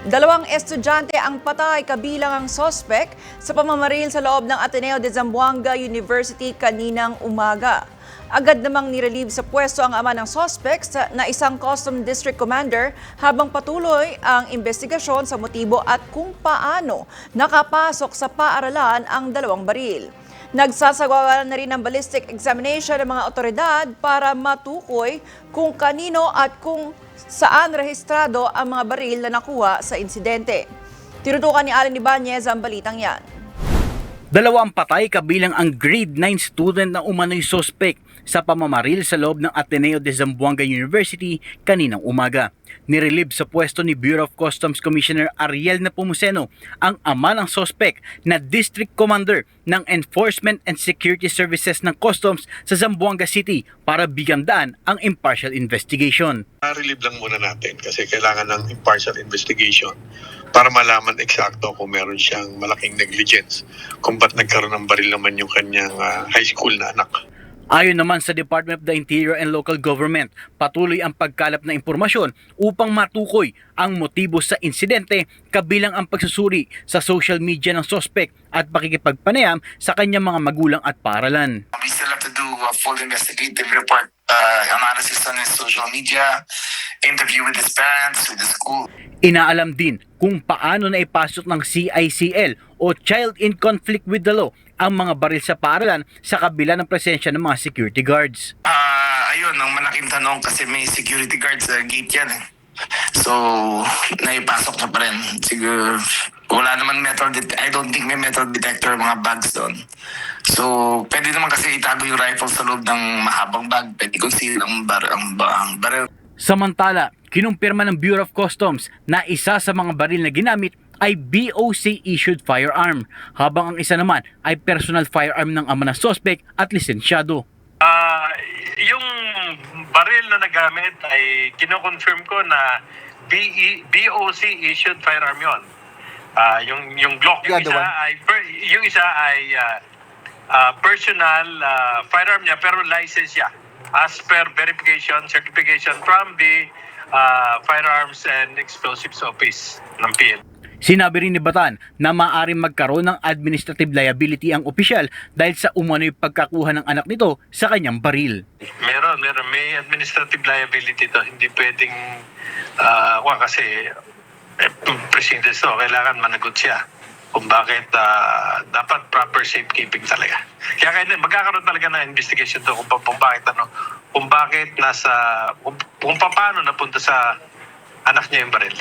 Dalawang estudyante ang patay kabilang ang sospek sa pamamaril sa loob ng Ateneo de Zamboanga University kaninang umaga. Agad namang nirelieve sa pwesto ang ama ng sospek na isang Custom District Commander habang patuloy ang investigasyon sa motibo at kung paano nakapasok sa paaralan ang dalawang baril. Nagsasagawa na rin ng ballistic examination ng mga otoridad para matukoy kung kanino at kung saan rehistrado ang mga baril na nakuha sa insidente. Tinutukan ni Allen Ibanez ang balitang yan. Dalawang patay kabilang ang grade 9 student na umano'y sospek sa pamamaril sa loob ng Ateneo de Zamboanga University kaninang umaga. Nirelieve sa pwesto ni Bureau of Customs Commissioner Ariel Nepomuceno ang ama ng sospek na District Commander ng Enforcement and Security Services ng Customs sa Zamboanga City para bigyan daan ang impartial investigation. Relieve lang muna natin kasi kailangan ng impartial investigation para malaman eksakto kung meron siyang malaking negligence kung ba't nagkaroon ng baril naman yung kanyang high school na anak. Ayon naman sa Department of the Interior and Local Government, patuloy ang pagkalap ng impormasyon upang matukoy ang motibo sa insidente kabilang ang pagsusuri sa social media ng sospek at pakikipagpanayam sa kanyang mga magulang at paaralan. We still have to do a full investigative report, analysis on his social media, interview with his parents, with the school. Inaalam din kung paano na ipasok ng CICL o Child in Conflict with the Law ang mga baril sa paaralan sa kabila ng presensya ng mga security guards. Ayun, ang malaking tanong kasi may security guards sa gate yan. So, naipasok na pa rin. Siguro, wala naman I don't think may metal detector mga bags doon. So, pwede naman kasi itago yung rifle sa loob ng mahabang bag. Pwede conceal ang baril. Samantala, kinumpirma ng Bureau of Customs na isa sa mga baril na ginamit ay BOC-issued firearm, habang ang isa naman ay personal firearm ng ama ng sospek at lisensyado. Yung baril na nagamit ay kinoconfirm ko na BOC-issued firearm yon. Yung Glock, yung isa ay personal firearm niya pero license siya as per certification from the Firearms and Explosives Office ng PL. Sinabi rin ni Batan na maaaring magkaroon ng administrative liability ang opisyal dahil sa umano'y pagkakuha ng anak nito sa kanyang baril. Meron. May administrative liability to. Hindi pwedeng, kasi presidente to, kailangan managot siya kung bakit dapat proper safekeeping talaga. Kaya magkakaroon talaga ng investigation to kung bakit kung paano napunta sa anak niya yung baril.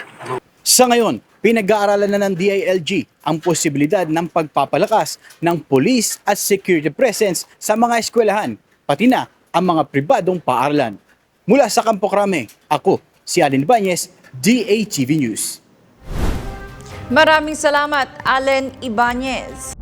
Sa ngayon, pinag-aaralan na ng DILG ang posibilidad ng pagpapalakas ng police at security presence sa mga eskwelahan, pati na ang mga pribadong paaralan. Mula sa Campo Crame, ako si Allen Ibanez, DATV News. Maraming salamat, Allen Ibanez.